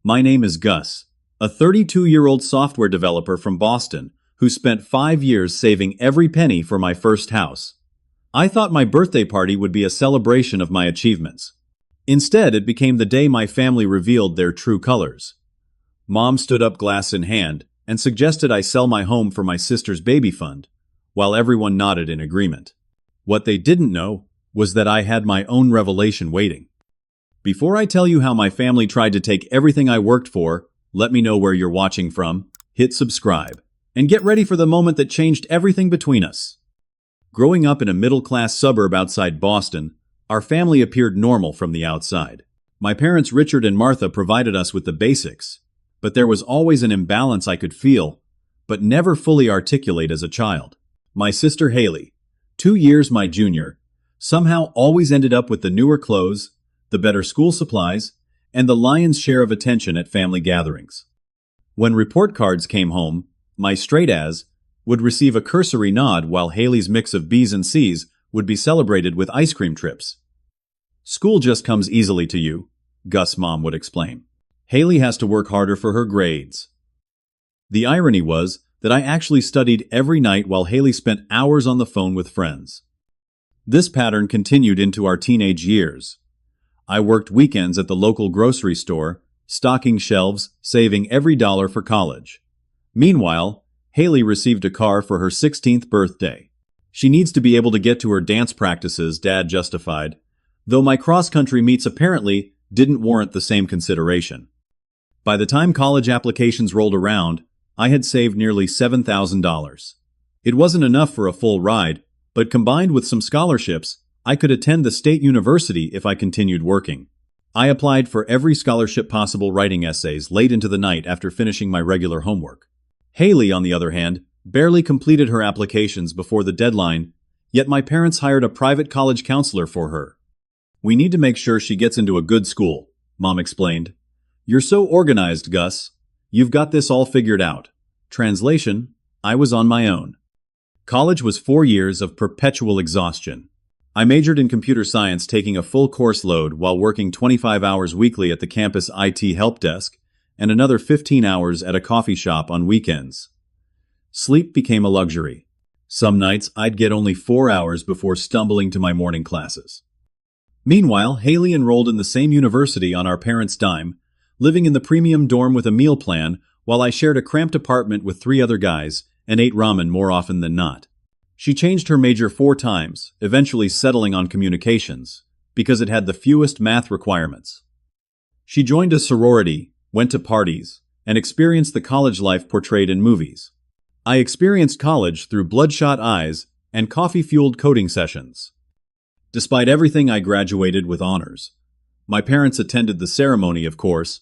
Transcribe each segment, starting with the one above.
My name is Gus, a 32-year-old software developer from Boston who spent 5 years saving every penny for my first house. I thought my birthday party would be a celebration of my achievements. Instead, it became the day my family revealed their true colors. Mom stood up glass in hand and suggested I sell my home for my sister's baby fund, while everyone nodded in agreement. What they didn't know was that I had my own revelation waiting. Before I tell you how my family tried to take everything I worked for, let me know where you're watching from, hit subscribe, and get ready for the moment that changed everything between us. Growing up in a middle-class suburb outside Boston, our family appeared normal from the outside. My parents Richard and Martha provided us with the basics, but there was always an imbalance I could feel, but never fully articulate as a child. My sister Haley, 2 years my junior, somehow always ended up with the newer clothes, the better school supplies, and the lion's share of attention at family gatherings. When report cards came home, my straight-as would receive a cursory nod while Haley's mix of B's and C's would be celebrated with ice cream trips. School just comes easily to you, Gus' mom would explain. Haley has to work harder for her grades. The irony was that I actually studied every night while Haley spent hours on the phone with friends. This pattern continued into our teenage years. I worked weekends at the local grocery store, stocking shelves, saving every dollar for college. Meanwhile, Haley received a car for her 16th birthday. She needs to be able to get to her dance practices, Dad justified, though my cross-country meets apparently didn't warrant the same consideration. By the time college applications rolled around, I had saved nearly $7,000. It wasn't enough for a full ride, but combined with some scholarships, I could attend the state university if I continued working. I applied for every scholarship possible, writing essays late into the night after finishing my regular homework. Haley, on the other hand, barely completed her applications before the deadline, yet my parents hired a private college counselor for her. "We need to make sure she gets into a good school," Mom explained. "You're so organized, Gus. You've got this all figured out." Translation: I was on my own. College was 4 years of perpetual exhaustion. I majored in computer science, taking a full course load while working 25 hours weekly at the campus IT help desk and another 15 hours at a coffee shop on weekends. Sleep became a luxury. Some nights I'd get only 4 hours before stumbling to my morning classes. Meanwhile, Haley enrolled in the same university on our parents' dime, living in the premium dorm with a meal plan while I shared a cramped apartment with 3 other guys and ate ramen more often than not. She changed her major 4 times, eventually settling on communications, because it had the fewest math requirements. She joined a sorority, went to parties, and experienced the college life portrayed in movies. I experienced college through bloodshot eyes and coffee-fueled coding sessions. Despite everything, I graduated with honors. My parents attended the ceremony, of course,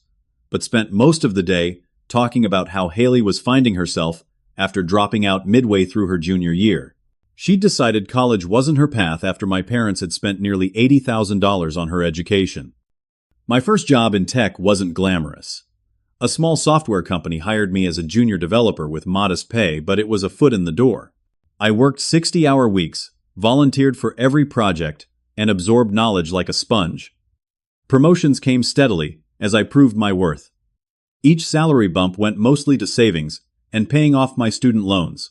but spent most of the day talking about how Haley was finding herself after dropping out midway through her junior year. She'd decided college wasn't her path after my parents had spent nearly $80,000 on her education. My first job in tech wasn't glamorous. A small software company hired me as a junior developer with modest pay, but it was a foot in the door. I worked 60-hour weeks, volunteered for every project, and absorbed knowledge like a sponge. Promotions came steadily as I proved my worth. Each salary bump went mostly to savings and paying off my student loans.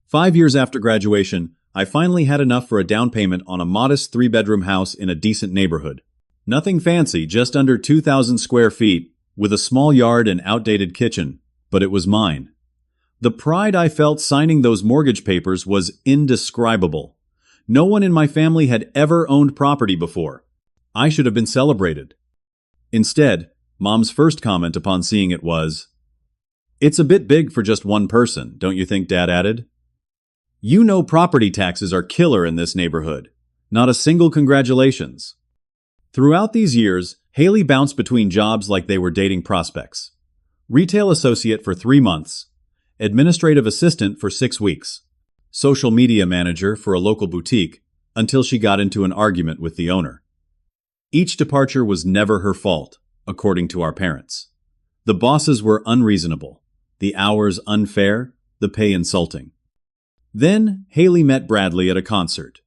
5 years after graduation, I finally had enough for a down payment on a modest 3-bedroom house in a decent neighborhood. Nothing fancy, just under 2,000 square feet, with a small yard and outdated kitchen, but it was mine. The pride I felt signing those mortgage papers was indescribable. No one in my family had ever owned property before. I should have been celebrated. Instead, Mom's first comment upon seeing it was, "It's a bit big for just one person, don't you think?" Dad added. "You know property taxes are killer in this neighborhood. Not a single congratulations." Throughout these years, Haley bounced between jobs like they were dating prospects. Retail associate for 3 months, administrative assistant for 6 weeks, social media manager for a local boutique, until she got into an argument with the owner. Each departure was never her fault, according to our parents. The bosses were unreasonable, the hours unfair, the pay insulting. Then, Haley met Bradley at a concert.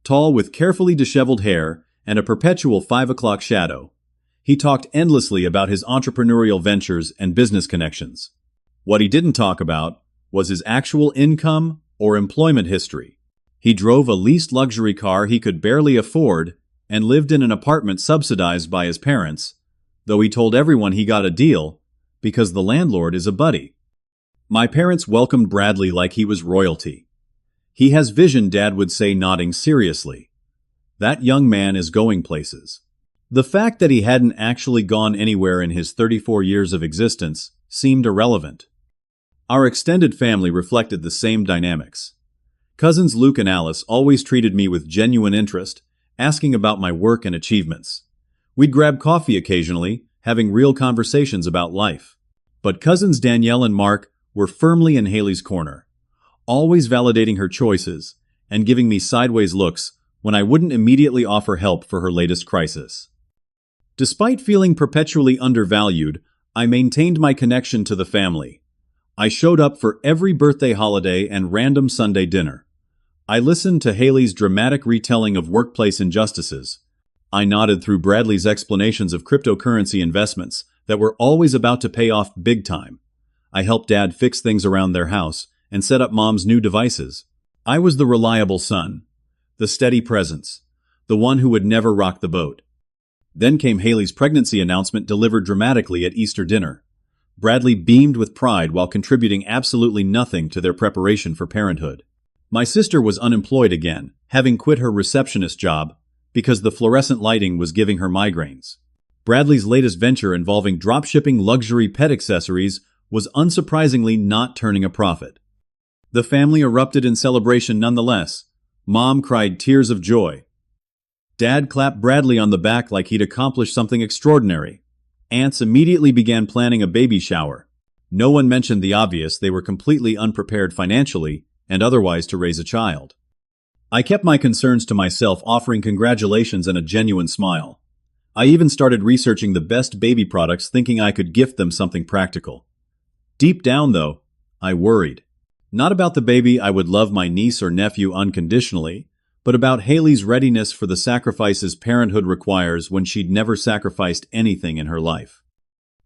Tall with carefully disheveled hair and a perpetual 5 o'clock shadow, He talked endlessly about his entrepreneurial ventures and business connections. What he didn't talk about was his actual income or employment history. He drove a leased luxury car he could barely afford and lived in an apartment subsidized by his parents, though he told everyone he got a deal because the landlord is a buddy. My parents welcomed Bradley like he was royalty. "He has vision," Dad would say, nodding seriously. "That young man is going places." The fact that he hadn't actually gone anywhere in his 34 years of existence seemed irrelevant. Our extended family reflected the same dynamics. Cousins Luke and Alice always treated me with genuine interest, asking about my work and achievements. We'd grab coffee occasionally, having real conversations about life. But cousins Danielle and Mark were firmly in Haley's corner, always validating her choices and giving me sideways looks when I wouldn't immediately offer help for her latest crisis. Despite feeling perpetually undervalued, I maintained my connection to the family. I showed up for every birthday holiday and random Sunday dinner. I listened to Haley's dramatic retelling of workplace injustices. I nodded through Bradley's explanations of cryptocurrency investments that were always about to pay off big time. I helped Dad fix things around their house and set up Mom's new devices. I was the reliable son, the steady presence, the one who would never rock the boat. Then came Haley's pregnancy announcement delivered dramatically at Easter dinner. Bradley beamed with pride while contributing absolutely nothing to their preparation for parenthood. My sister was unemployed again, having quit her receptionist job because the fluorescent lighting was giving her migraines. Bradley's latest venture involving dropshipping luxury pet accessories was unsurprisingly not turning a profit. The family erupted in celebration nonetheless. Mom cried tears of joy. Dad clapped Bradley on the back like he'd accomplished something extraordinary. Aunts immediately began planning a baby shower. No one mentioned the obvious: they were completely unprepared financially and otherwise to raise a child. I kept my concerns to myself, offering congratulations and a genuine smile. I even started researching the best baby products, thinking I could gift them something practical. Deep down, though, I worried. Not about the baby I would love my niece or nephew unconditionally, but about Haley's readiness for the sacrifices parenthood requires when she'd never sacrificed anything in her life.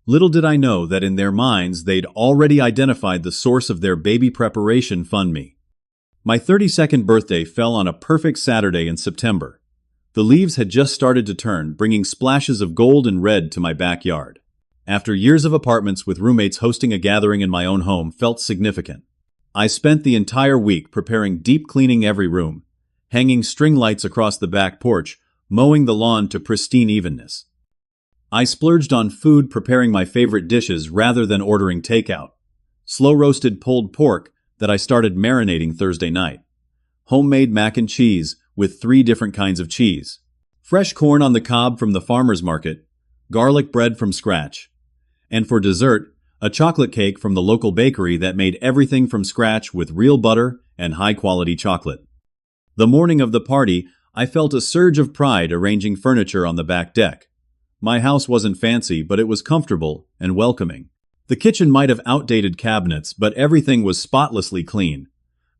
Little did I know that in their minds they'd already identified the source of their baby preparation fund me. My 32nd birthday fell on a perfect Saturday in September. The leaves had just started to turn, bringing splashes of gold and red to my backyard. After years of apartments with roommates, hosting a gathering in my own home felt significant. I spent the entire week preparing deep cleaning every room, hanging string lights across the back porch, mowing the lawn to pristine evenness. I splurged on food, preparing my favorite dishes rather than ordering takeout. Slow-roasted pulled pork that I started marinating Thursday night. Homemade mac and cheese with 3 different kinds of cheese. Fresh corn on the cob from the farmer's market. Garlic bread from scratch. And for dessert, a chocolate cake from the local bakery that made everything from scratch with real butter and high-quality chocolate. The morning of the party, I felt a surge of pride arranging furniture on the back deck. My house wasn't fancy, but it was comfortable and welcoming. The kitchen might have outdated cabinets, but everything was spotlessly clean.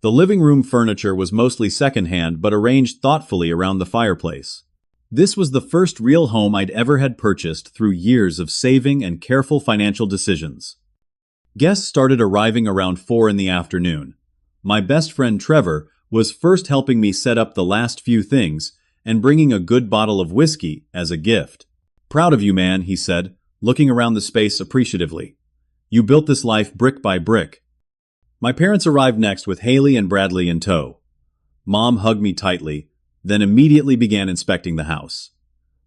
The living room furniture was mostly secondhand, but arranged thoughtfully around the fireplace. This was the first real home I'd ever had purchased through years of saving and careful financial decisions. Guests started arriving around 4 in the afternoon. My best friend Trevor was first helping me set up the last few things and bringing a good bottle of whiskey as a gift. "Proud of you, man," he said, looking around the space appreciatively. "You built this life brick by brick." My parents arrived next with Haley and Bradley in tow. Mom hugged me tightly, then immediately began inspecting the house.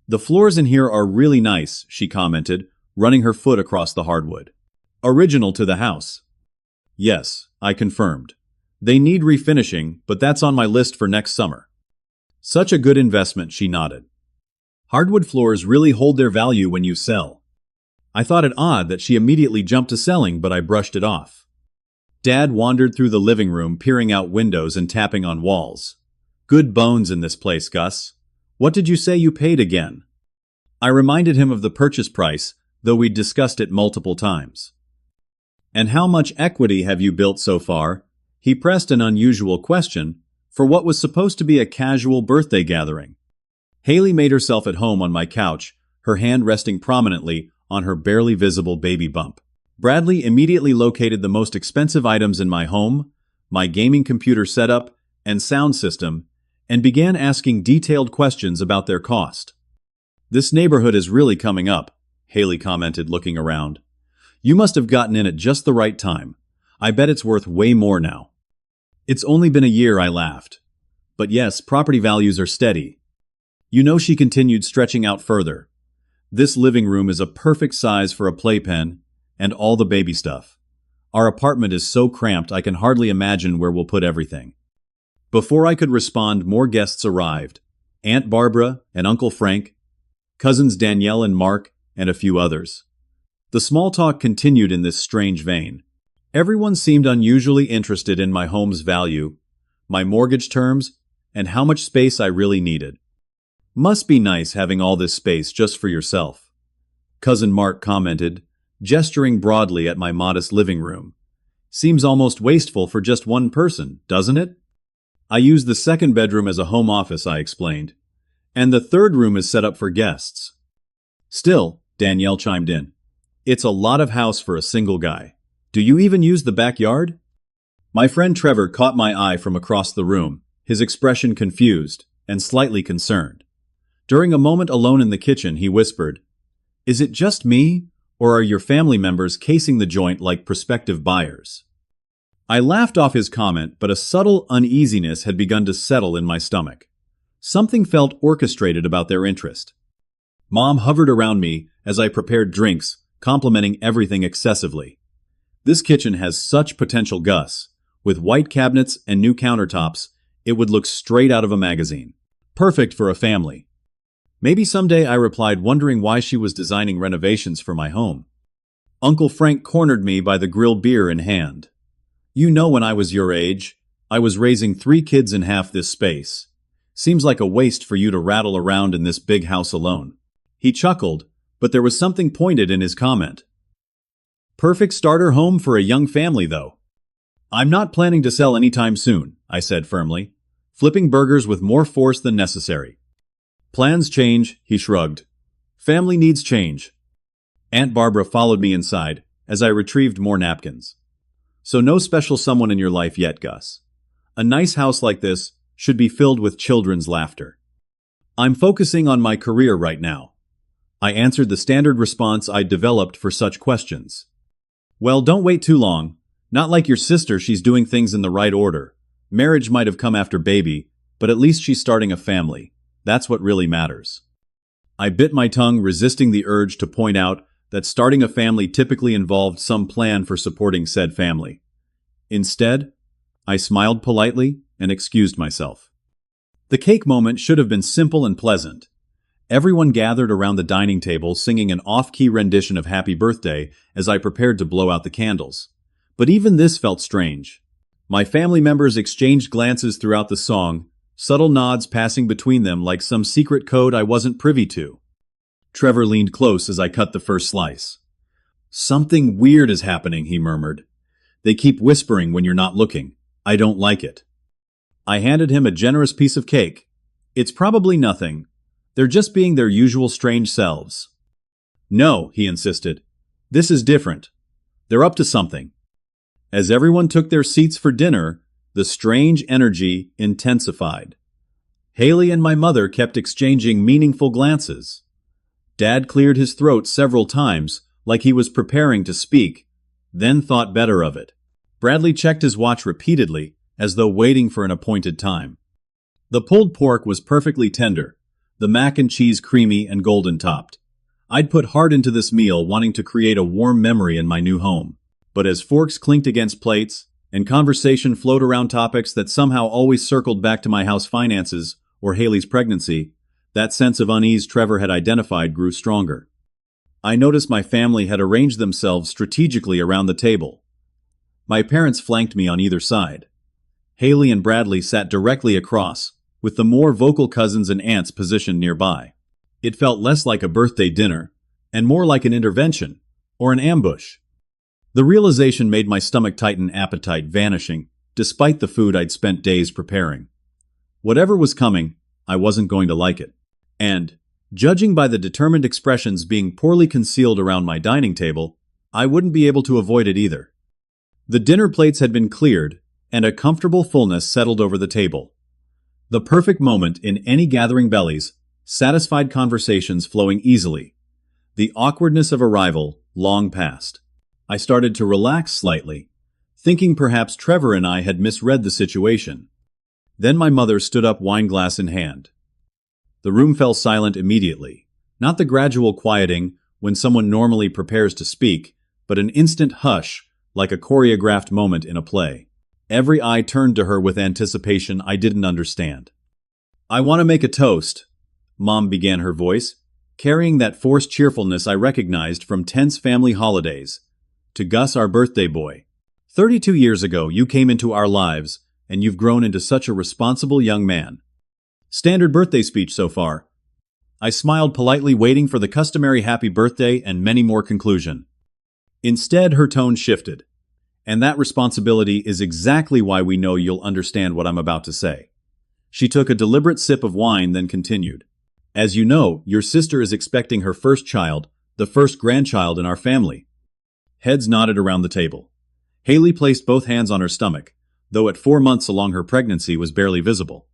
"The floors in here are really nice," she commented, running her foot across the hardwood. "Original to the house." "Yes," I confirmed. "They need refinishing, but that's on my list for next summer." "Such a good investment," she nodded. "Hardwood floors really hold their value when you sell." I thought it odd that she immediately jumped to selling, but I brushed it off. Dad wandered through the living room, peering out windows and tapping on walls. "Good bones in this place, Gus. What did you say you paid again?" I reminded him of the purchase price, though we'd discussed it multiple times. "And how much equity have you built so far?" He pressed an unusual question for what was supposed to be a casual birthday gathering. Haley made herself at home on my couch, her hand resting prominently on her barely visible baby bump. Bradley immediately located the most expensive items in my home, my gaming computer setup and sound system, and began asking detailed questions about their cost. "This neighborhood is really coming up," Haley commented, looking around. "You must have gotten in at just the right time. I bet it's worth way more now." "It's only been a year," I laughed. "But yes, property values are steady." "You know," she continued, stretching out further, "this living room is a perfect size for a playpen and all the baby stuff. Our apartment is so cramped I can hardly imagine where we'll put everything." Before I could respond, more guests arrived. Aunt Barbara and Uncle Frank, cousins Danielle and Mark, and a few others. The small talk continued in this strange vein. Everyone seemed unusually interested in my home's value, my mortgage terms, and how much space I really needed. "Must be nice having all this space just for yourself," Cousin Mark commented, gesturing broadly at my modest living room. "Seems almost wasteful for just one person, doesn't it?" "I use the second bedroom as a home office," I explained, "and the third room is set up for guests." "Still," Danielle chimed in, "it's a lot of house for a single guy. Do you even use the backyard?" My friend Trevor caught my eye from across the room, his expression confused and slightly concerned. During a moment alone in the kitchen, he whispered, "Is it just me, or are your family members casing the joint like prospective buyers?" I laughed off his comment, but a subtle uneasiness had begun to settle in my stomach. Something felt orchestrated about their interest. Mom hovered around me as I prepared drinks, complimenting everything excessively. "This kitchen has such potential, Gus. With white cabinets and new countertops, it would look straight out of a magazine. Perfect for a family." "Maybe someday," I replied, wondering why she was designing renovations for my home. Uncle Frank cornered me by the grill, beer in hand. "You know, when I was your age, I was raising 3 kids in half this space. Seems like a waste for you to rattle around in this big house alone." He chuckled, but there was something pointed in his comment. "Perfect starter home for a young family, though." "I'm not planning to sell anytime soon," I said firmly, flipping burgers with more force than necessary. "Plans change," he shrugged. "Family needs change." Aunt Barbara followed me inside as I retrieved more napkins. "So no special someone in your life yet, Gus. A nice house like this should be filled with children's laughter." "I'm focusing on my career right now," I answered, the standard response I'd developed for such questions. "Well, don't wait too long. Not like your sister, she's doing things in the right order. Marriage might have come after baby, but at least she's starting a family. That's what really matters." I bit my tongue, resisting the urge to point out that starting a family typically involved some plan for supporting said family. Instead, I smiled politely and excused myself. The cake moment should have been simple and pleasant. Everyone gathered around the dining table, singing an off-key rendition of Happy Birthday as I prepared to blow out the candles. But even this felt strange. My family members exchanged glances throughout the song, subtle nods passing between them like some secret code I wasn't privy to. Trevor leaned close as I cut the first slice. "Something weird is happening," he murmured. "They keep whispering when you're not looking. I don't like it." I handed him a generous piece of cake. "It's probably nothing. They're just being their usual strange selves." "No," he insisted. "This is different. They're up to something." As everyone took their seats for dinner, the strange energy intensified. Haley and my mother kept exchanging meaningful glances. Dad cleared his throat several times, like he was preparing to speak, then thought better of it. Bradley checked his watch repeatedly, as though waiting for an appointed time. The pulled pork was perfectly tender, the mac and cheese creamy and golden topped. I'd put heart into this meal, wanting to create a warm memory in my new home. But as forks clinked against plates, and conversation flowed around topics that somehow always circled back to my house finances or Haley's pregnancy, that sense of unease Trevor had identified grew stronger. I noticed my family had arranged themselves strategically around the table. My parents flanked me on either side. Haley and Bradley sat directly across, with the more vocal cousins and aunts positioned nearby. It felt less like a birthday dinner, and more like an intervention, or an ambush. The realization made my stomach tighten, appetite vanishing, despite the food I'd spent days preparing. Whatever was coming, I wasn't going to like it. And, Judging by the determined expressions being poorly concealed around my dining table, I wouldn't be able to avoid it either. The dinner plates had been cleared, and a comfortable fullness settled over the table. The perfect moment in any gathering bellies, satisfied conversations flowing easily. The awkwardness of arrival long past. I started to relax slightly, thinking perhaps Trevor and I had misread the situation. Then my mother stood up, wineglass in hand. The room fell silent immediately, not the gradual quieting when someone normally prepares to speak, but an instant hush, like a choreographed moment in a play. Every eye turned to her with anticipation I didn't understand. "I want to make a toast," Mom began her voice, carrying that forced cheerfulness I recognized from tense family holidays. "To Gus, our birthday boy. 32 years ago, you came into our lives, and you've grown into such a responsible young man. Standard birthday speech so far." I smiled politely, waiting for the customary happy birthday and many more conclusion. Instead, her tone shifted. "And that responsibility is exactly why we know you'll understand what I'm about to say." She took a deliberate sip of wine, then continued. "As you know, your sister is expecting her first child, the first grandchild in our family." Heads nodded around the table. Haley placed both hands on her stomach, though at 4 months along her pregnancy was barely visible.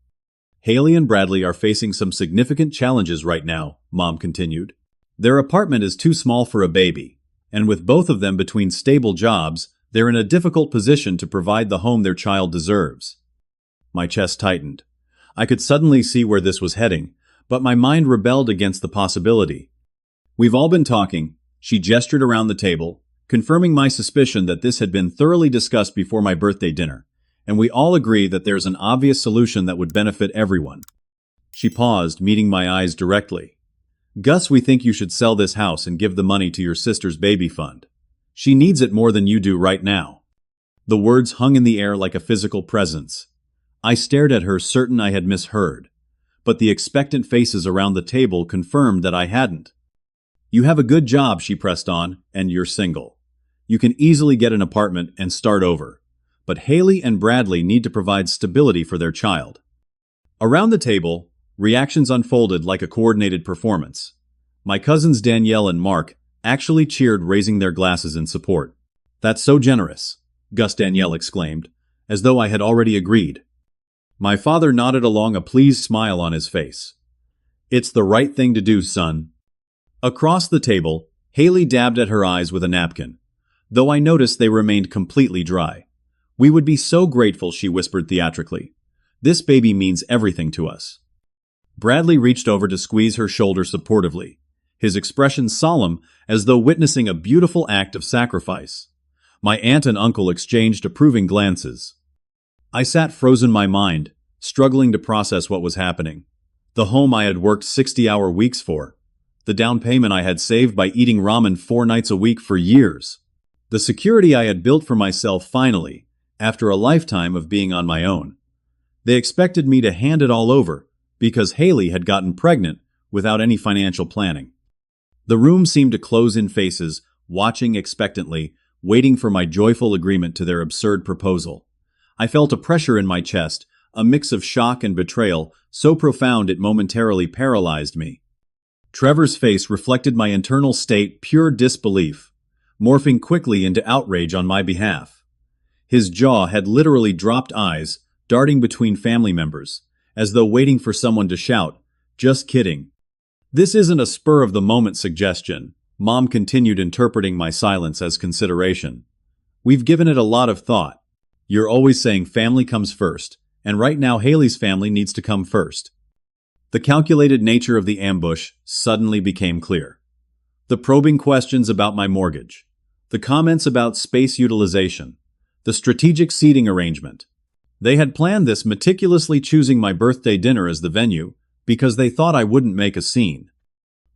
"Haley and Bradley are facing some significant challenges right now," Mom continued. "Their apartment is too small for a baby, and with both of them between stable jobs, they're in a difficult position to provide the home their child deserves." My chest tightened. I could suddenly see where this was heading, but my mind rebelled against the possibility. "We've all been talking," she gestured around the table, confirming my suspicion that this had been thoroughly discussed before my birthday dinner, "and we all agree that there's an obvious solution that would benefit everyone." She paused, meeting my eyes directly. "Gus, we think you should sell this house and give the money to your sister's baby fund. She needs it more than you do right now." The words hung in the air like a physical presence. I stared at her, certain I had misheard, but the expectant faces around the table confirmed that I hadn't. "You have a good job," she pressed on, "and you're single. You can easily get an apartment and start over. But Haley and Bradley need to provide stability for their child." Around the table, reactions unfolded like a coordinated performance. My cousins Danielle and Mark actually cheered, raising their glasses in support. "That's so generous," Gus Danielle exclaimed, as though I had already agreed. My father nodded along, a pleased smile on his face. "It's the right thing to do, son." Across the table, Haley dabbed at her eyes with a napkin, though I noticed they remained completely dry. "We would be so grateful," she whispered theatrically. "This baby means everything to us." Bradley reached over to squeeze her shoulder supportively, his expression solemn as though witnessing a beautiful act of sacrifice. My aunt and uncle exchanged approving glances. I sat frozen, my mind, struggling to process what was happening. The home I had worked 60-hour weeks for. The down payment I had saved by eating ramen 4 nights a week for years. The security I had built for myself finally, after a lifetime of being on my own. They expected me to hand it all over, because Haley had gotten pregnant without any financial planning. The room seemed to close in faces, watching expectantly, waiting for my joyful agreement to their absurd proposal. I felt a pressure in my chest, a mix of shock and betrayal, so profound it momentarily paralyzed me. Trevor's face reflected my internal state, pure disbelief, morphing quickly into outrage on my behalf. His jaw had literally dropped, eyes darting between family members, as though waiting for someone to shout, "Just kidding." "This isn't a spur-of-the-moment suggestion," Mom continued, interpreting my silence as consideration. "We've given it a lot of thought. You're always saying family comes first, and right now Haley's family needs to come first." The calculated nature of the ambush suddenly became clear. The probing questions about my mortgage, the comments about space utilization, the strategic seating arrangement. They had planned this, meticulously choosing my birthday dinner as the venue, because they thought I wouldn't make a scene.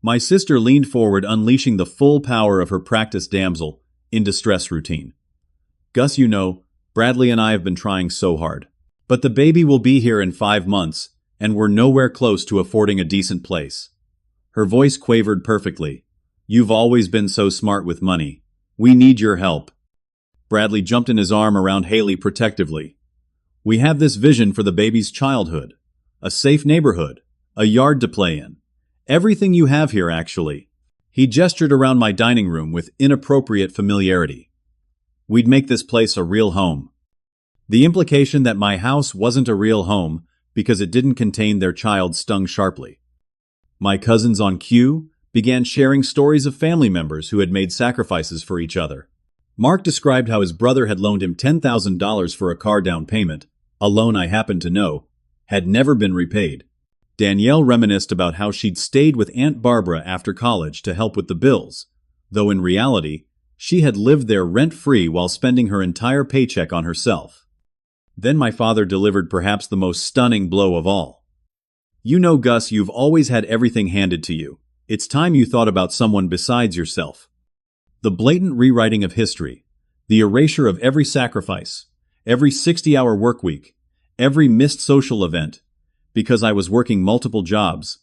My sister leaned forward, unleashing the full power of her practiced damsel in distress routine. "Gus, you know, Bradley and I have been trying so hard. But the baby will be here in 5 months, and we're nowhere close to affording a decent place." Her voice quavered perfectly. "You've always been so smart with money. We need your help." Bradley jumped in his arm around Haley protectively. "We have this vision for the baby's childhood. A safe neighborhood, a yard to play in, Everything you have here, actually. He gestured around my dining room with inappropriate familiarity. We'd make this place a real home. The implication that my house wasn't a real home because it didn't contain their child stung sharply. My cousins on cue began sharing stories of family members who had made sacrifices for each other. Mark described how his brother had loaned him $10,000 for a car down payment, a loan I happened to know had never been repaid. Danielle reminisced about how she'd stayed with Aunt Barbara after college to help with the bills, though in reality, she had lived there rent-free while spending her entire paycheck on herself. Then my father delivered perhaps the most stunning blow of all. You know, Gus, you've always had everything handed to you. It's time you thought about someone besides yourself. The blatant rewriting of history, the erasure of every sacrifice, every 60-hour work week, every missed social event, because I was working multiple jobs,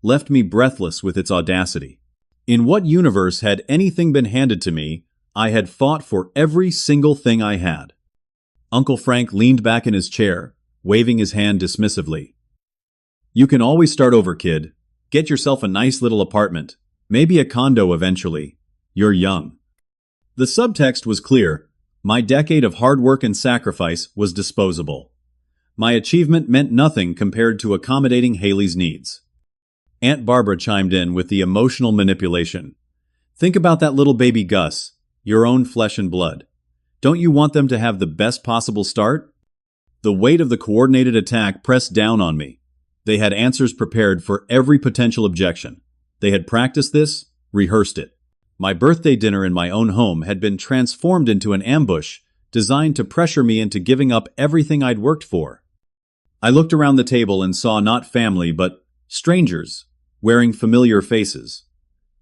left me breathless with its audacity. In what universe had anything been handed to me? I had fought for every single thing I had. Uncle Frank leaned back in his chair, waving his hand dismissively. You can always start over, kid. Get yourself a nice little apartment, maybe a condo eventually. You're young. The subtext was clear. My decade of hard work and sacrifice was disposable. My achievement meant nothing compared to accommodating Haley's needs. Aunt Barbara chimed in with the emotional manipulation. Think about that little baby Gus, your own flesh and blood. Don't you want them to have the best possible start? The weight of the coordinated attack pressed down on me. They had answers prepared for every potential objection. They had practiced this, rehearsed it. My birthday dinner in my own home had been transformed into an ambush designed to pressure me into giving up everything I'd worked for. I looked around the table and saw not family but strangers, wearing familiar faces.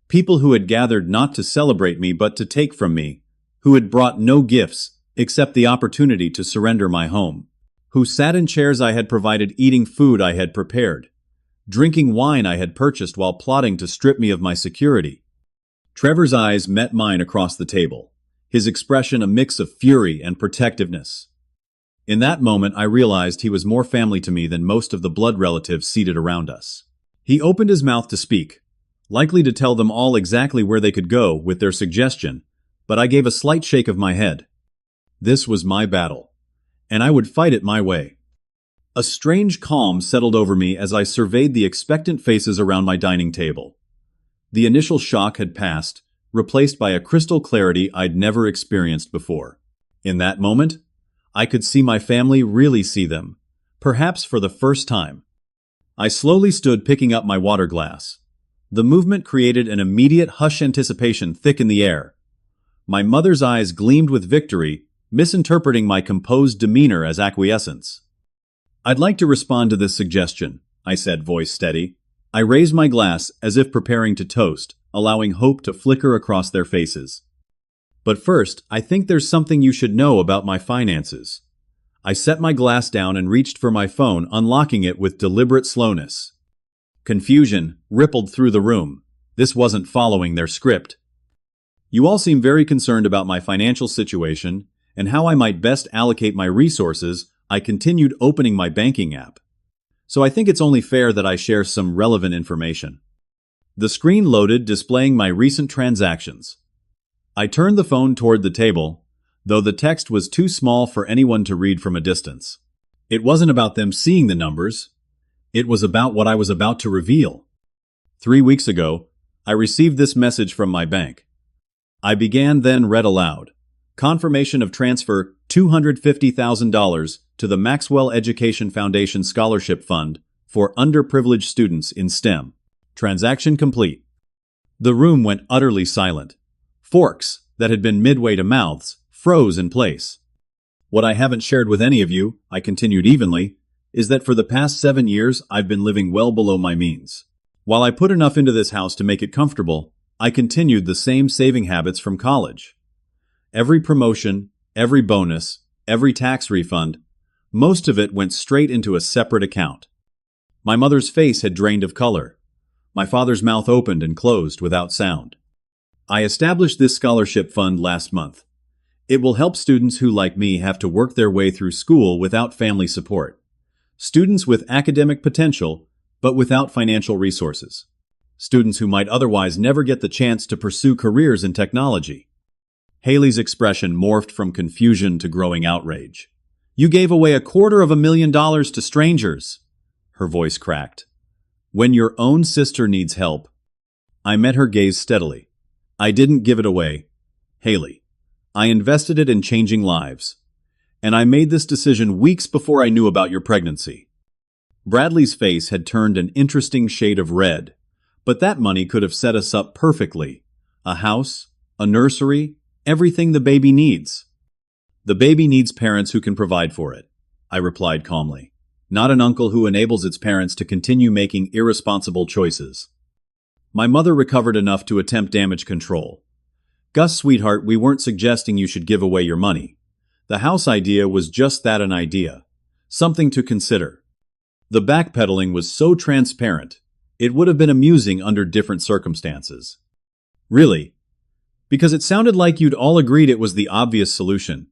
People who had gathered not to celebrate me but to take from me, who had brought no gifts except the opportunity to surrender my home, who sat in chairs I had provided eating food I had prepared, drinking wine I had purchased while plotting to strip me of my security. Trevor's eyes met mine across the table, his expression a mix of fury and protectiveness. In that moment, I realized he was more family to me than most of the blood relatives seated around us. He opened his mouth to speak, likely to tell them all exactly where they could go with their suggestion, but I gave a slight shake of my head. This was my battle, and I would fight it my way. A strange calm settled over me as I surveyed the expectant faces around my dining table. The initial shock had passed, replaced by a crystal clarity I'd never experienced before. In that moment, I could see my family really see them, perhaps for the first time. I slowly stood picking up my water glass. The movement created an immediate hush anticipation thick in the air. My mother's eyes gleamed with victory, misinterpreting my composed demeanor as acquiescence. I'd like to respond to this suggestion, I said, voice steady. I raised my glass as if preparing to toast, allowing hope to flicker across their faces. But first, I think there's something you should know about my finances. I set my glass down and reached for my phone, unlocking it with deliberate slowness. Confusion rippled through the room. This wasn't following their script. You all seem very concerned about my financial situation and how I might best allocate my resources. I continued opening my banking app. So I think it's only fair that I share some relevant information. The screen loaded, displaying my recent transactions. I turned the phone toward the table, though the text was too small for anyone to read from a distance. It wasn't about them seeing the numbers. It was about what I was about to reveal. 3 weeks ago, I received this message from my bank. I began, then read aloud. Confirmation of transfer $250,000 to the Maxwell Education Foundation Scholarship Fund for underprivileged students in STEM. Transaction complete. The room went utterly silent. Forks, that had been midway to mouths, froze in place. What I haven't shared with any of you, I continued evenly, is that for the past 7 years I've been living well below my means. While I put enough into this house to make it comfortable, I continued the same saving habits from college. Every promotion, every bonus, every tax refund, most of it went straight into a separate account. My mother's face had drained of color. My father's mouth opened and closed without sound. I established this scholarship fund last month. It will help students who, like me, have to work their way through school without family support. Students with academic potential, but without financial resources. students who might otherwise never get the chance to pursue careers in technology. Haley's expression morphed from confusion to growing outrage. You gave away $250,000 to strangers. Her voice cracked. When your own sister needs help. I met her gaze steadily. I didn't give it away, Haley. I invested it in changing lives. And I made this decision weeks before I knew about your pregnancy. Bradley's face had turned an interesting shade of red, but that money could have set us up perfectly. A house, a nursery, everything the baby needs. The baby needs parents who can provide for it, I replied calmly. Not an uncle who enables its parents to continue making irresponsible choices. My mother recovered enough to attempt damage control. Gus, sweetheart, we weren't suggesting you should give away your money. The house idea was just that, an idea. Something to consider. The backpedaling was so transparent, it would have been amusing under different circumstances. Really? Because it sounded like you'd all agreed it was the obvious solution.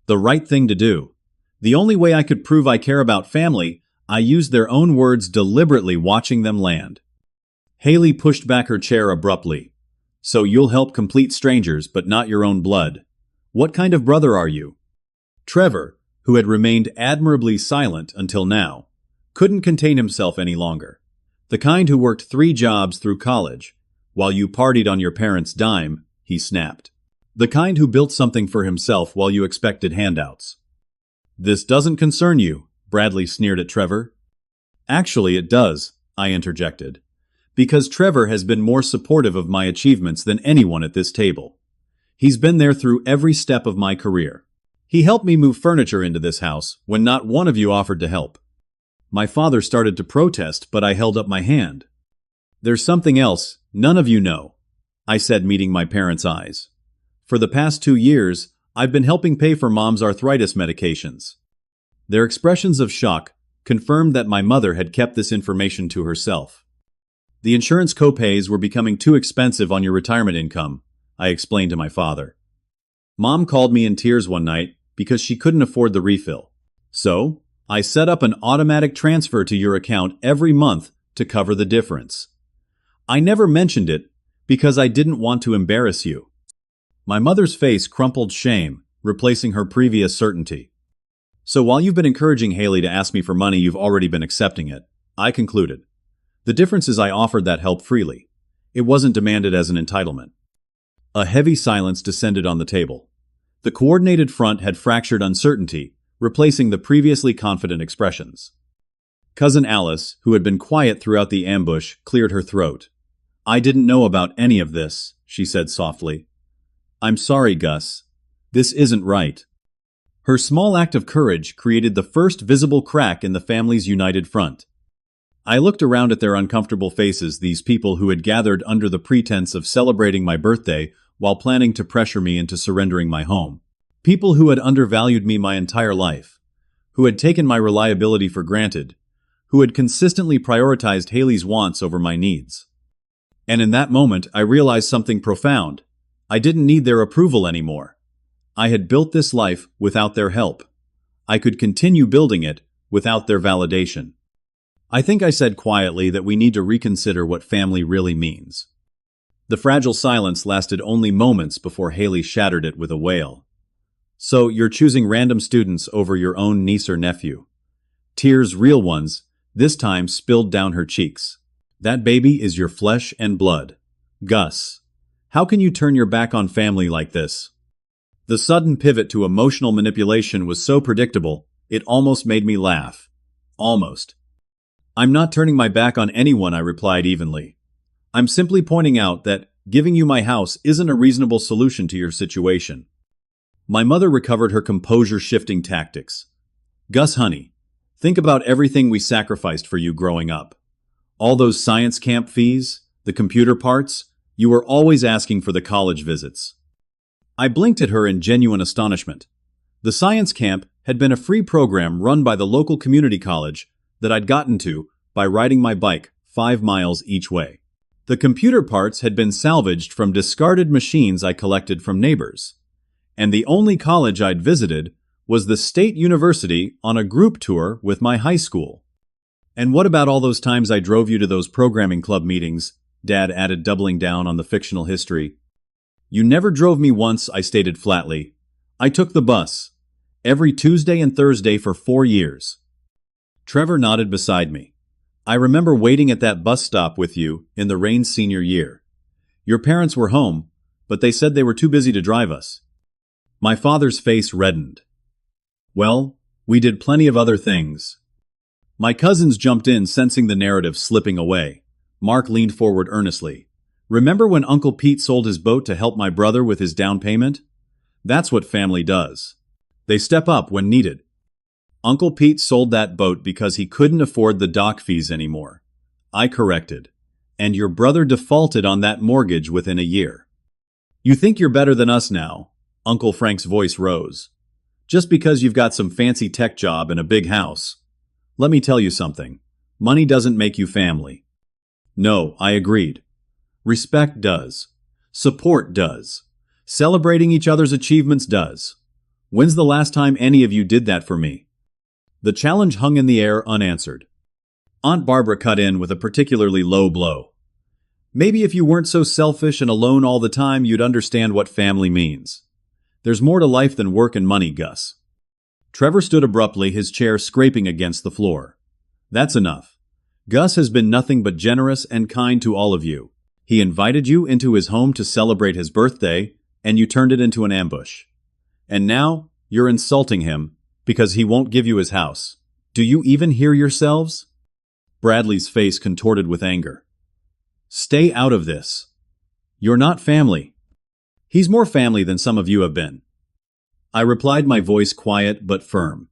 The right thing to do. The only way I could prove I care about family, I used their own words deliberately, watching them land. Haley pushed back her chair abruptly. So you'll help complete strangers, but not your own blood. What kind of brother are you? Trevor, who had remained admirably silent until now, couldn't contain himself any longer. The kind who worked 3 jobs through college, while you partied on your parents' dime, he snapped. The kind who built something for himself while you expected handouts. This doesn't concern you, Bradley sneered at Trevor. Actually, it does, I interjected. Because Trevor has been more supportive of my achievements than anyone at this table. He's been there through every step of my career. He helped me move furniture into this house when not one of you offered to help. My father started to protest, but I held up my hand. There's something else none of you know, I said, meeting my parents' eyes. For the past 2 years, I've been helping pay for Mom's arthritis medications. Their expressions of shock confirmed that my mother had kept this information to herself. The insurance copays were becoming too expensive on your retirement income, I explained to my father. Mom called me in tears one night because she couldn't afford the refill. So, I set up an automatic transfer to your account every month to cover the difference. I never mentioned it because I didn't want to embarrass you. My mother's face crumpled shame, replacing her previous certainty. So while you've been encouraging Haley to ask me for money, you've already been accepting it, I concluded. The difference is I offered that help freely. It wasn't demanded as an entitlement. A heavy silence descended on the table. The coordinated front had fractured uncertainty, replacing the previously confident expressions. Cousin Alice, who had been quiet throughout the ambush, cleared her throat. I didn't know about any of this, she said softly. I'm sorry, Gus. This isn't right. Her small act of courage created the first visible crack in the family's united front. I looked around at their uncomfortable faces, these people who had gathered under the pretense of celebrating my birthday while planning to pressure me into surrendering my home. People who had undervalued me my entire life, who had taken my reliability for granted, who had consistently prioritized Haley's wants over my needs. And in that moment, I realized something profound. I didn't need their approval anymore. I had built this life without their help. I could continue building it without their validation. I think I said quietly that we need to reconsider what family really means. The fragile silence lasted only moments before Haley shattered it with a wail. So you're choosing random students over your own niece or nephew. Tears, real ones, this time spilled down her cheeks. That baby is your flesh and blood. Gus, how can you turn your back on family like this? The sudden pivot to emotional manipulation was so predictable, it almost made me laugh. Almost. I'm not turning my back on anyone, I replied evenly. I'm simply pointing out that giving you my house isn't a reasonable solution to your situation. My mother recovered her composure, shifting tactics. Gus, honey, think about everything we sacrificed for you growing up. All those science camp fees, the computer parts, you were always asking for the college visits. I blinked at her in genuine astonishment. The science camp had been a free program run by the local community college that I'd gotten to by riding my bike 5 miles each way. The computer parts had been salvaged from discarded machines I collected from neighbors. And the only college I'd visited was the State University on a group tour with my high school. And what about all those times I drove you to those programming club meetings, Dad added, doubling down on the fictional history. You never drove me once, I stated flatly. I took the bus. Every Tuesday and Thursday for 4 years. Trevor nodded beside me. I remember waiting at that bus stop with you in the rain senior year. Your parents were home, but they said they were too busy to drive us. My father's face reddened. Well, we did plenty of other things. My cousins jumped in, sensing the narrative slipping away. Mark leaned forward earnestly. Remember when Uncle Pete sold his boat to help my brother with his down payment? That's what family does. They step up when needed. Uncle Pete sold that boat because he couldn't afford the dock fees anymore. I corrected. And your brother defaulted on that mortgage within a year. You think you're better than us now? Uncle Frank's voice rose. Just because you've got some fancy tech job and a big house. Let me tell you something. Money doesn't make you family. No, I agreed. Respect does. Support does. Celebrating each other's achievements does. When's the last time any of you did that for me? The challenge hung in the air unanswered. Aunt Barbara cut in with a particularly low blow. Maybe if you weren't so selfish and alone all the time, you'd understand what family means. There's more to life than work and money, Gus. Trevor stood abruptly, his chair scraping against the floor. That's enough. Gus has been nothing but generous and kind to all of you. He invited you into his home to celebrate his birthday, and you turned it into an ambush. And now, you're insulting him because he won't give you his house. Do you even hear yourselves? Bradley's face contorted with anger. Stay out of this. You're not family. He's more family than some of you have been. I replied, my voice quiet but firm.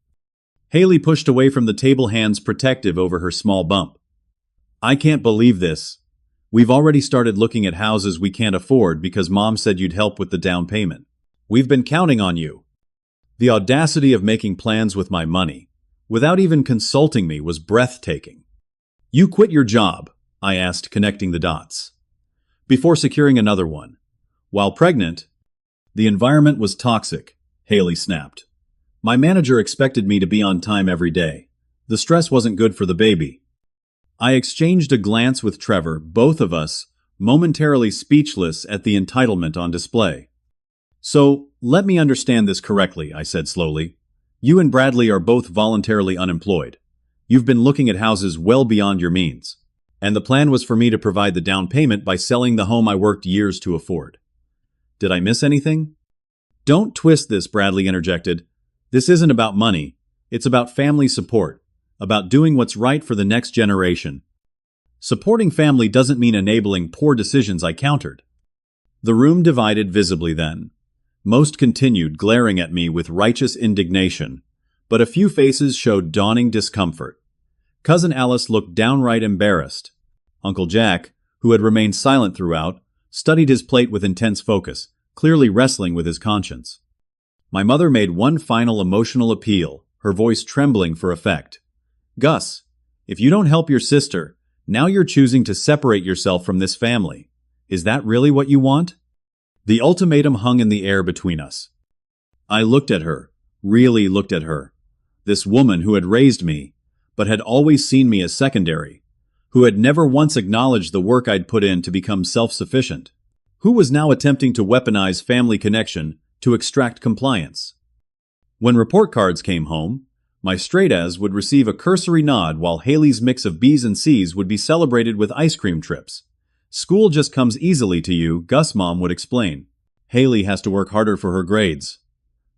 Haley pushed away from the table, hands protective over her small bump. I can't believe this. We've already started looking at houses we can't afford because Mom said you'd help with the down payment. We've been counting on you. The audacity of making plans with my money, without even consulting me, was breathtaking. You quit your job, I asked, connecting the dots. Before securing another one. While pregnant, the environment was toxic, Haley snapped. My manager expected me to be on time every day. The stress wasn't good for the baby. I exchanged a glance with Trevor, both of us momentarily speechless at the entitlement on display. So, let me understand this correctly, I said slowly. You and Bradley are both voluntarily unemployed. You've been looking at houses well beyond your means. And the plan was for me to provide the down payment by selling the home I worked years to afford. Did I miss anything? Don't twist this, Bradley interjected. This isn't about money. It's about family support, about doing what's right for the next generation. Supporting family doesn't mean enabling poor decisions, I countered. The room divided visibly then. Most continued glaring at me with righteous indignation, but a few faces showed dawning discomfort. Cousin Alice looked downright embarrassed. Uncle Jack, who had remained silent throughout, studied his plate with intense focus, clearly wrestling with his conscience. My mother made one final emotional appeal, her voice trembling for effect. Gus, if you don't help your sister, now you're choosing to separate yourself from this family. Is that really what you want? The ultimatum hung in the air between us. I looked at her, really looked at her. This woman who had raised me, but had always seen me as secondary, who had never once acknowledged the work I'd put in to become self-sufficient, who was now attempting to weaponize family connection to extract compliance. When report cards came home, my straight-as would receive a cursory nod while Haley's mix of B's and C's would be celebrated with ice cream trips. School just comes easily to you, Gus, Mom would explain. Haley has to work harder for her grades.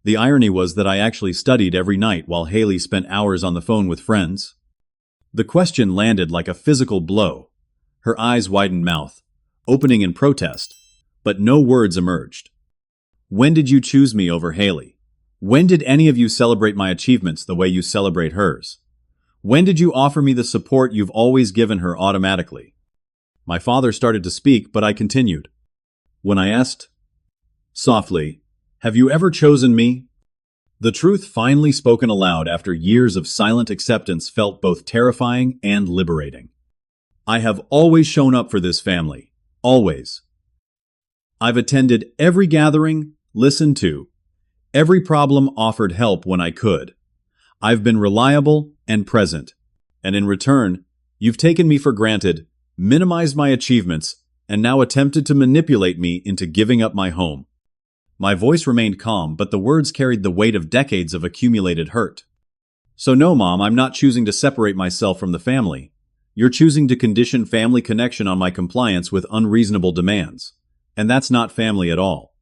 The irony was that I actually studied every night while Haley spent hours on the phone with friends. The question landed like a physical blow. Her eyes widened, mouth opening in protest, but no words emerged. When did you choose me over Haley? When did any of you celebrate my achievements the way you celebrate hers? When did you offer me the support you've always given her automatically? My father started to speak, but I continued. When I asked, softly, have you ever chosen me? The truth finally spoken aloud after years of silent acceptance felt both terrifying and liberating. I have always shown up for this family. Always. I've attended every gathering, listened to, every problem, offered help when I could. I've been reliable and present. And in return, you've taken me for granted, minimized my achievements, and now attempted to manipulate me into giving up my home. My voice remained calm, but the words carried the weight of decades of accumulated hurt. So no, Mom, I'm not choosing to separate myself from the family. You're choosing to condition family connection on my compliance with unreasonable demands. And that's not family at all.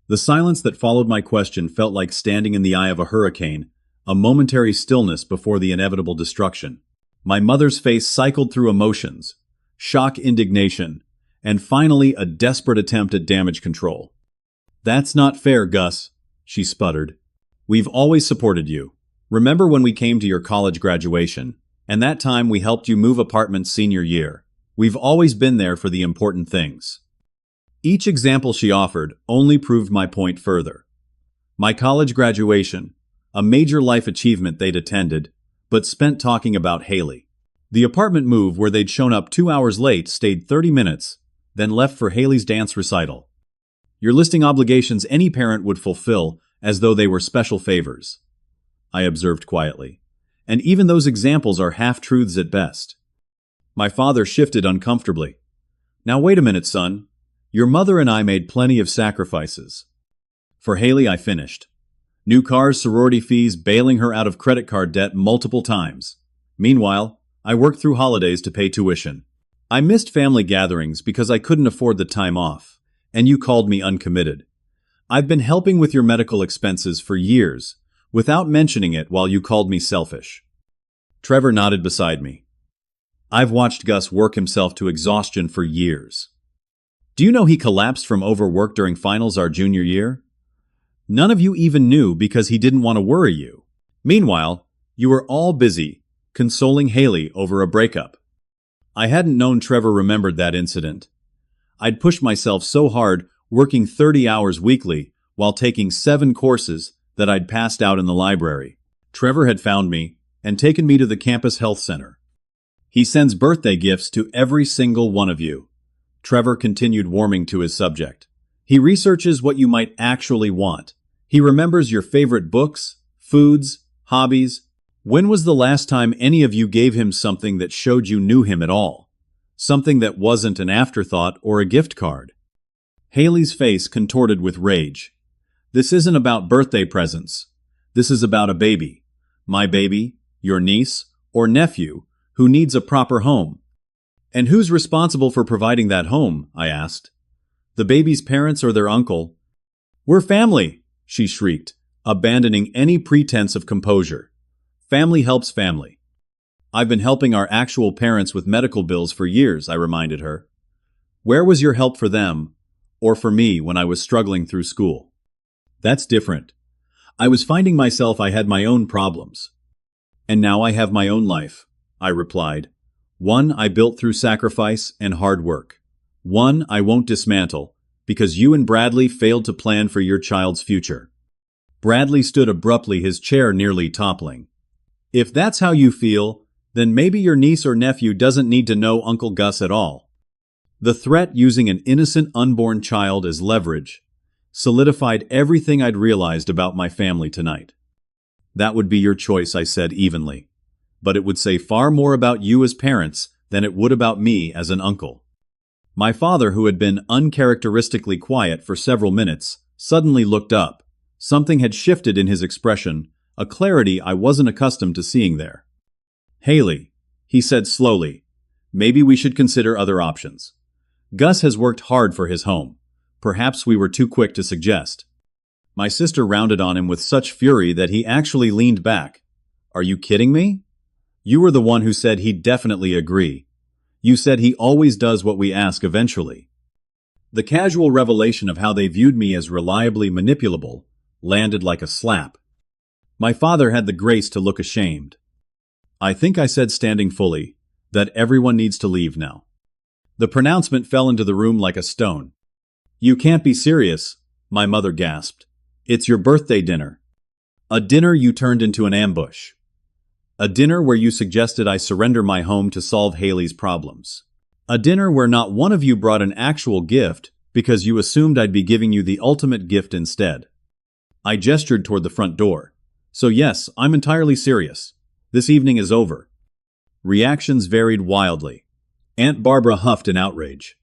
The silence that followed my question felt like standing in the eye of a hurricane, a momentary stillness before the inevitable destruction. My mother's face cycled through emotions, shock, indignation, and finally a desperate attempt at damage control. "That's not fair, Gus," she sputtered. "We've always supported you. Remember when we came to your college graduation, and that time we helped you move apartments senior year? We've always been there for the important things." Each example she offered only proved my point further. My college graduation, a major life achievement they'd attended, but spent talking about Haley. The apartment move where they'd shown up 2 hours late, stayed 30 minutes, then left for Haley's dance recital. You're listing obligations any parent would fulfill as though they were special favors, I observed quietly. And even those examples are half-truths at best. My father shifted uncomfortably. "Now wait a minute, son. Your mother and I made plenty of sacrifices. For Haley, I finished. New cars, sorority fees, bailing her out of credit card debt multiple times. Meanwhile, I worked through holidays to pay tuition. I missed family gatherings because I couldn't afford the time off, and you called me uncommitted. I've been helping with your medical expenses for years, without mentioning it while you called me selfish." Trevor nodded beside me. "I've watched Gus work himself to exhaustion for years. Do you know he collapsed from overwork during finals our junior year? None of you even knew because he didn't want to worry you. Meanwhile, you were all busy, consoling Haley over a breakup." I hadn't known Trevor remembered that incident. I'd pushed myself so hard, working 30 hours weekly, while taking 7 courses that I'd passed out in the library. Trevor had found me and taken me to the campus health center. "He sends birthday gifts to every single one of you." Trevor continued, warming to his subject. "He researches what you might actually want. He remembers your favorite books, foods, hobbies. When was the last time any of you gave him something that showed you knew him at all? Something that wasn't an afterthought or a gift card?" Haley's face contorted with rage. "This isn't about birthday presents. This is about a baby. My baby, your niece, or nephew, who needs a proper home." "And who's responsible for providing that home?" I asked. "The baby's parents or their uncle?" "We're family," she shrieked, abandoning any pretense of composure. "Family helps family." "I've been helping our actual parents with medical bills for years," I reminded her. "Where was your help for them, or for me when I was struggling through school?" "That's different. I was finding myself I had my own problems. And now I have my own life," I replied. "One I built through sacrifice and hard work. One I won't dismantle, because you and Bradley failed to plan for your child's future." Bradley stood abruptly, his chair nearly toppling. "If that's how you feel, then maybe your niece or nephew doesn't need to know Uncle Gus at all." The threat, using an innocent unborn child as leverage, solidified everything I'd realized about my family tonight. "That would be your choice," I said evenly. "But it would say far more about you as parents than it would about me as an uncle." My father, who had been uncharacteristically quiet for several minutes, suddenly looked up. Something had shifted in his expression, a clarity I wasn't accustomed to seeing there. "Haley," he said slowly, "maybe we should consider other options. Gus has worked hard for his home. Perhaps we were too quick to suggest." My sister rounded on him with such fury that he actually leaned back. "Are you kidding me? You were the one who said he'd definitely agree. You said he always does what we ask eventually." The casual revelation of how they viewed me as reliably manipulable landed like a slap. My father had the grace to look ashamed. "I think I said, standing fully, that everyone needs to leave now." The pronouncement fell into the room like a stone. "You can't be serious," my mother gasped. "It's your birthday dinner. A dinner you turned into an ambush. A dinner where you suggested I surrender my home to solve Haley's problems. A dinner where not one of you brought an actual gift because you assumed I'd be giving you the ultimate gift instead." I gestured toward the front door. "So yes, I'm entirely serious. This evening is over." Reactions varied wildly. Aunt Barbara huffed in outrage.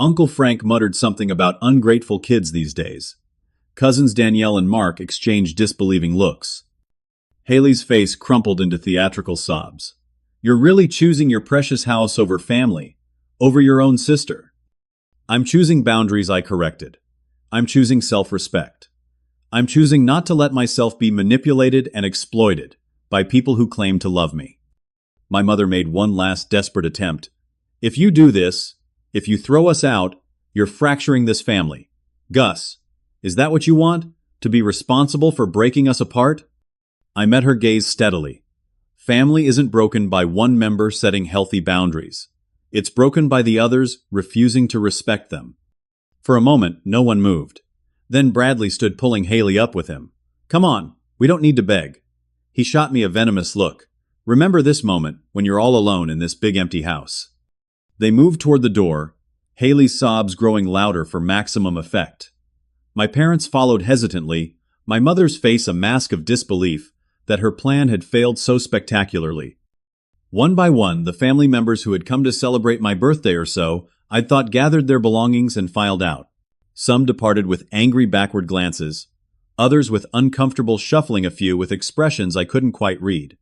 Uncle Frank muttered something about ungrateful kids these days. Cousins Danielle and Mark exchanged disbelieving looks. Haley's face crumpled into theatrical sobs. You're really choosing your precious house over family, over your own sister. I'm choosing boundaries, I corrected. I'm choosing self-respect. I'm choosing not to let myself be manipulated and exploited by people who claim to love me. My mother made one last desperate attempt. If you do this, if you throw us out, you're fracturing this family. Gus, is that what you want? To be responsible for breaking us apart? I met her gaze steadily. Family isn't broken by one member setting healthy boundaries. It's broken by the others refusing to respect them. For a moment, no one moved. Then Bradley stood pulling Haley up with him. Come on, we don't need to beg. He shot me a venomous look. Remember this moment when you're all alone in this big empty house. They moved toward the door, Haley's sobs growing louder for maximum effect. My parents followed hesitantly, my mother's face a mask of disbelief that her plan had failed so spectacularly. One by one, the family members who had come to celebrate my birthday or so, I'd thought gathered their belongings and filed out. Some departed with angry backward glances, others with uncomfortable shuffling, a few with expressions I couldn't quite read.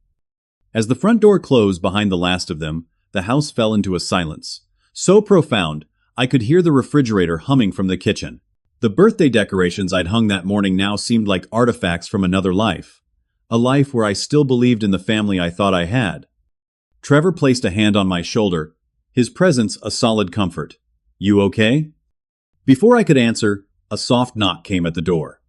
As the front door closed behind the last of them, the house fell into a silence, so profound I could hear the refrigerator humming from the kitchen. The birthday decorations I'd hung that morning now seemed like artifacts from another life, a life where I still believed in the family I thought I had. Trevor placed a hand on my shoulder, his presence a solid comfort. You okay? Before I could answer, a soft knock came at the door.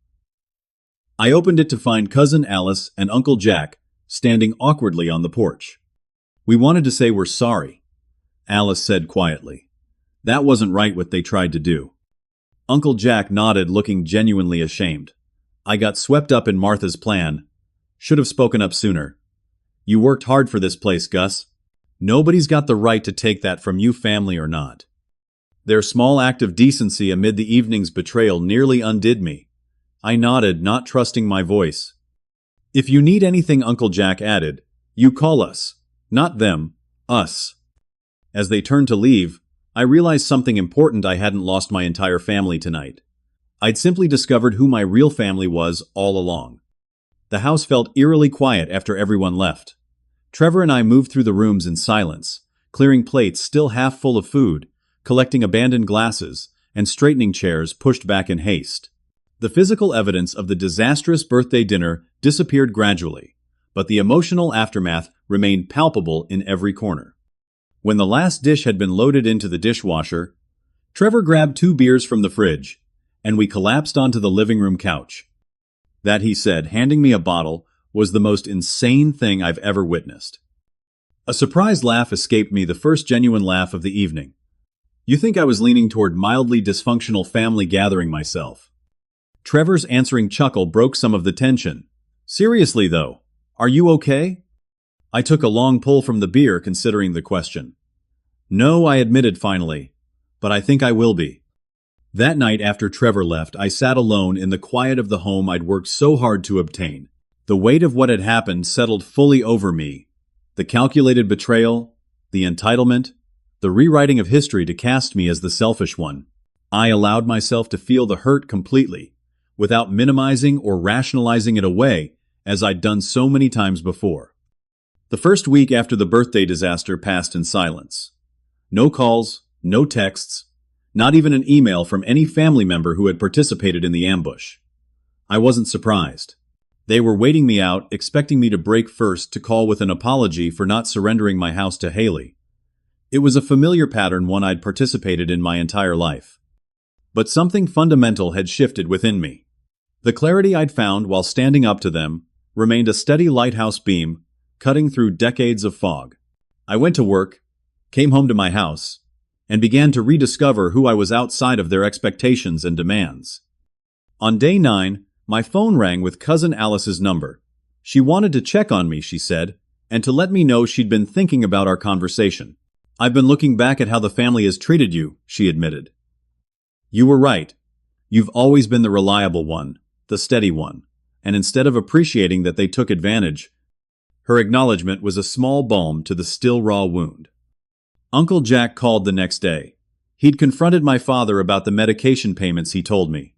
I opened it to find Cousin Alice and Uncle Jack standing awkwardly on the porch. We wanted to say we're sorry, Alice said quietly. That wasn't right what they tried to do. Uncle Jack nodded, looking genuinely ashamed. I got swept up in Martha's plan. Should have spoken up sooner. You worked hard for this place, Gus. Nobody's got the right to take that from you, family or not. Their small act of decency amid the evening's betrayal nearly undid me. I nodded, not trusting my voice. If you need anything, Uncle Jack added, you call us. Not them, us. As they turned to leave, I realized something important. I hadn't lost my entire family tonight. I'd simply discovered who my real family was all along. The house felt eerily quiet after everyone left. Trevor and I moved through the rooms in silence, clearing plates still half full of food, collecting abandoned glasses, and straightening chairs pushed back in haste. The physical evidence of the disastrous birthday dinner disappeared gradually, but the emotional aftermath remained palpable in every corner. When the last dish had been loaded into the dishwasher, Trevor grabbed 2 beers from the fridge, and we collapsed onto the living room couch. That, he said, handing me a bottle, was the most insane thing I've ever witnessed. A surprised laugh escaped me, the first genuine laugh of the evening. You think I was leaning toward mildly dysfunctional family gathering myself. Trevor's answering chuckle broke some of the tension. Seriously though, are you okay? I took a long pull from the beer, considering the question. No, I admitted finally, but I think I will be. That night after Trevor left, I sat alone in the quiet of the home I'd worked so hard to obtain. The weight of what had happened settled fully over me. The calculated betrayal, the entitlement, the rewriting of history to cast me as the selfish one. I allowed myself to feel the hurt completely, without minimizing or rationalizing it away, as I'd done so many times before. The first week after the birthday disaster passed in silence. No calls, no texts, not even an email from any family member who had participated in the ambush. I wasn't surprised. They were waiting me out, expecting me to break first, to call with an apology for not surrendering my house to Haley. It was a familiar pattern, one I'd participated in my entire life. But something fundamental had shifted within me. The clarity I'd found while standing up to them remained a steady lighthouse beam, cutting through decades of fog. I went to work, came home to my house, and began to rediscover who I was outside of their expectations and demands. On day 9, my phone rang with Cousin Alice's number. She wanted to check on me, she said, and to let me know she'd been thinking about our conversation. I've been looking back at how the family has treated you, she admitted. You were right. You've always been the reliable one, the steady one, and instead of appreciating that they took advantage, her acknowledgement was a small balm to the still raw wound. Uncle Jack called the next day. He'd confronted my father about the medication payments, he told me.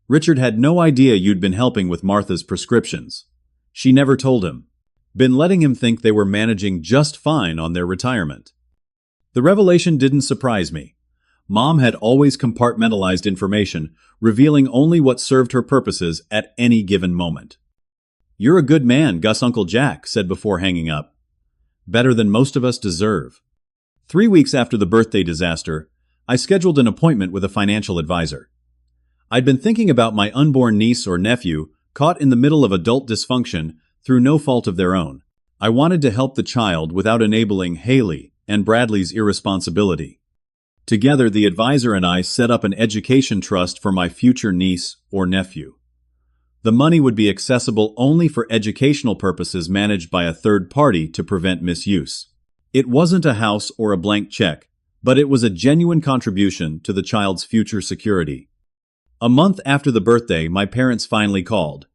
Richard had no idea you'd been helping with Martha's prescriptions. She never told him. Been letting him think they were managing just fine on their retirement. The revelation didn't surprise me. Mom had always compartmentalized information, revealing only what served her purposes at any given moment. "You're a good man, Gus," Uncle Jack said before hanging up. "Better than most of us deserve." 3 weeks after the birthday disaster, I scheduled an appointment with a financial advisor. I'd been thinking about my unborn niece or nephew, caught in the middle of adult dysfunction through no fault of their own. I wanted to help the child without enabling Haley and Bradley's irresponsibility. Together, the advisor and I set up an education trust for my future niece or nephew. The money would be accessible only for educational purposes, managed by a third party to prevent misuse. It wasn't a house or a blank check, but it was a genuine contribution to the child's future security. A month after the birthday, my parents finally called.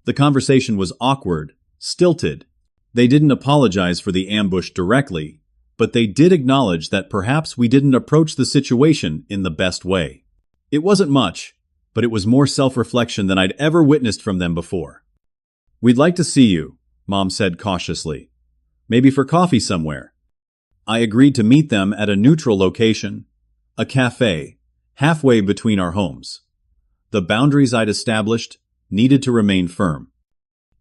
The conversation was awkward, stilted. They didn't apologize for the ambush directly, but they did acknowledge that perhaps we didn't approach the situation in the best way. It wasn't much, but it was more self-reflection than I'd ever witnessed from them before. "We'd like to see you," Mom said cautiously. "Maybe for coffee somewhere." I agreed to meet them at a neutral location, a cafe, halfway between our homes. The boundaries I'd established needed to remain firm.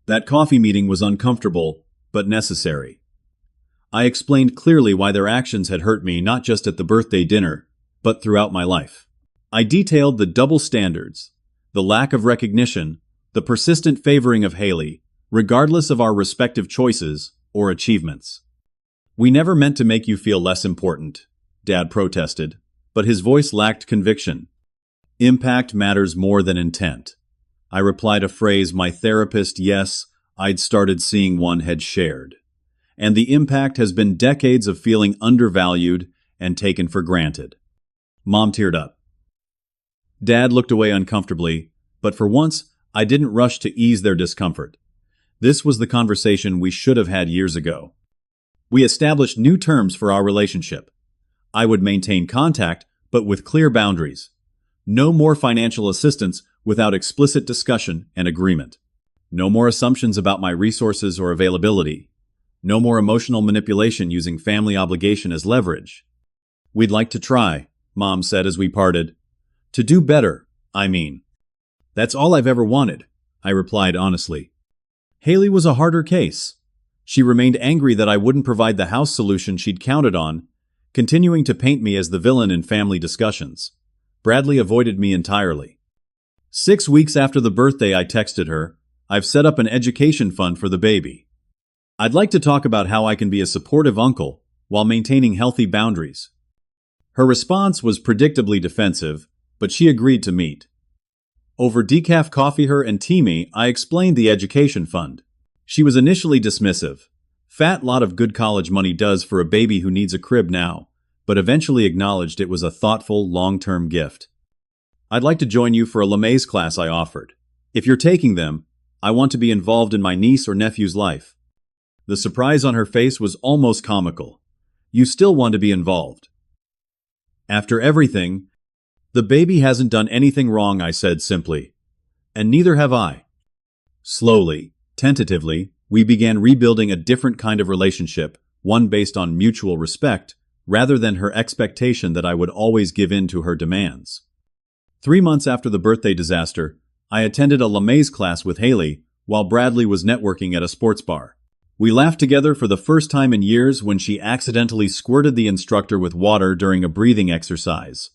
That coffee meeting was uncomfortable, but necessary. I explained clearly why their actions had hurt me, not just at the birthday dinner, but throughout my life. I detailed the double standards, the lack of recognition, the persistent favoring of Haley, regardless of our respective choices or achievements. "We never meant to make you feel less important," Dad protested, but his voice lacked conviction. "Impact matters more than intent." I replied, a phrase my therapist, yes, I'd started seeing one, had shared. And the impact has been decades of feeling undervalued and taken for granted. Mom teared up. Dad looked away uncomfortably, but for once, I didn't rush to ease their discomfort. This was the conversation we should have had years ago. We established new terms for our relationship. I would maintain contact, but with clear boundaries. No more financial assistance without explicit discussion and agreement. No more assumptions about my resources or availability. No more emotional manipulation using family obligation as leverage. "We'd like to try," Mom said as we parted. "To do better, I mean." "That's all I've ever wanted," I replied honestly. Haley was a harder case. She remained angry that I wouldn't provide the house solution she'd counted on, continuing to paint me as the villain in family discussions. Bradley avoided me entirely. 6 weeks after the birthday, I texted her, "I've set up an education fund for the baby. I'd like to talk about how I can be a supportive uncle while maintaining healthy boundaries." Her response was predictably defensive, but she agreed to meet. Over decaf coffee, her and Timmy, I explained the education fund. She was initially dismissive. "Fat lot of good college money does for a baby who needs a crib now," but eventually acknowledged it was a thoughtful, long-term gift. "I'd like to join you for a lamaze class," I offered. "If you're taking them, I want to be involved in my niece or nephew's life." The surprise on her face was almost comical. "You still want to be involved?" "After everything, the baby hasn't done anything wrong," I said simply. "And neither have I." Slowly, tentatively, we began rebuilding a different kind of relationship, one based on mutual respect, rather than her expectation that I would always give in to her demands. 3 months after the birthday disaster, I attended a lamaze class with Haley while Bradley was networking at a sports bar. We laughed together for the first time in years when she accidentally squirted the instructor with water during a breathing exercise.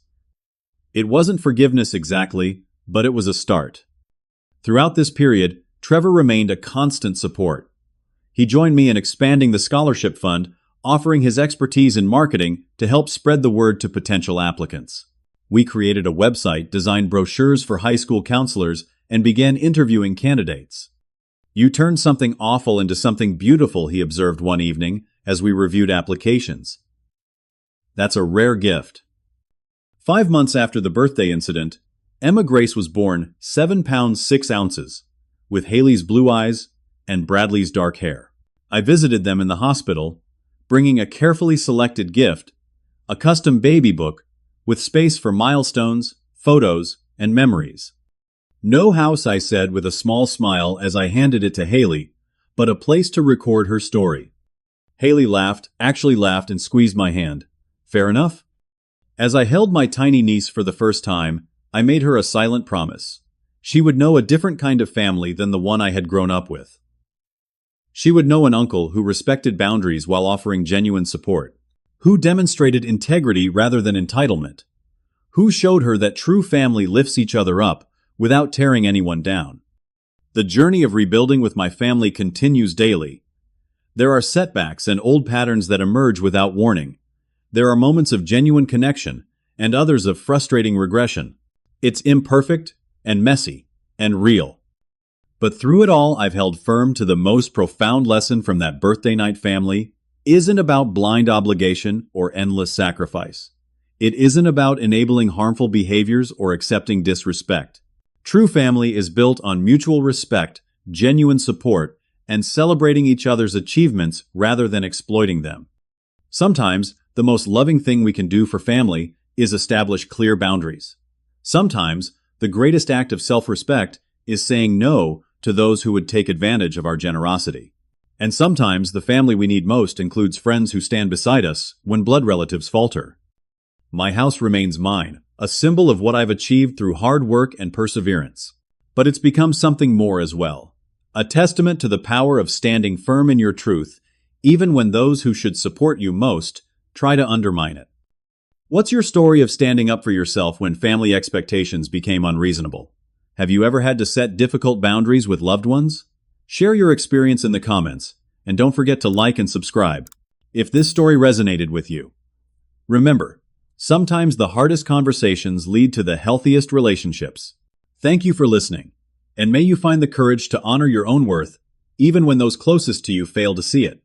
It wasn't forgiveness exactly, but it was a start. Throughout this period, Trevor remained a constant support. He joined me in expanding the scholarship fund, offering his expertise in marketing to help spread the word to potential applicants. We created a website, designed brochures for high school counselors, and began interviewing candidates. "You turned something awful into something beautiful," he observed one evening as we reviewed applications. "That's a rare gift." 5 months after the birthday incident, Emma Grace was born 7 pounds 6 ounces, with Haley's blue eyes and Bradley's dark hair. I visited them in the hospital, bringing a carefully selected gift, a custom baby book with space for milestones, photos, and memories. No house, I said with a small smile as I handed it to Haley, but a place to record her story. Haley laughed, actually laughed, and squeezed my hand. Fair enough? As I held my tiny niece for the first time, I made her a silent promise. She would know a different kind of family than the one I had grown up with. She would know an uncle who respected boundaries while offering genuine support, who demonstrated integrity rather than entitlement, who showed her that true family lifts each other up without tearing anyone down. The journey of rebuilding with my family continues daily. There are setbacks and old patterns that emerge without warning. There are moments of genuine connection and others of frustrating regression. It's imperfect and messy and real. But through it all, I've held firm to the most profound lesson from that birthday night family isn't about blind obligation or endless sacrifice. It isn't about enabling harmful behaviors or accepting disrespect. True family is built on mutual respect, genuine support, and celebrating each other's achievements rather than exploiting them. Sometimes, the most loving thing we can do for family is establish clear boundaries. Sometimes, the greatest act of self-respect is saying no to those who would take advantage of our generosity. And sometimes, the family we need most includes friends who stand beside us when blood relatives falter. My house remains mine, a symbol of what I've achieved through hard work and perseverance. But it's become something more as well. A testament to the power of standing firm in your truth, even when those who should support you most try to undermine it. What's your story of standing up for yourself when family expectations became unreasonable? Have you ever had to set difficult boundaries with loved ones? Share your experience in the comments, and don't forget to like and subscribe if this story resonated with you. Remember, sometimes the hardest conversations lead to the healthiest relationships. Thank you for listening, and may you find the courage to honor your own worth, even when those closest to you fail to see it.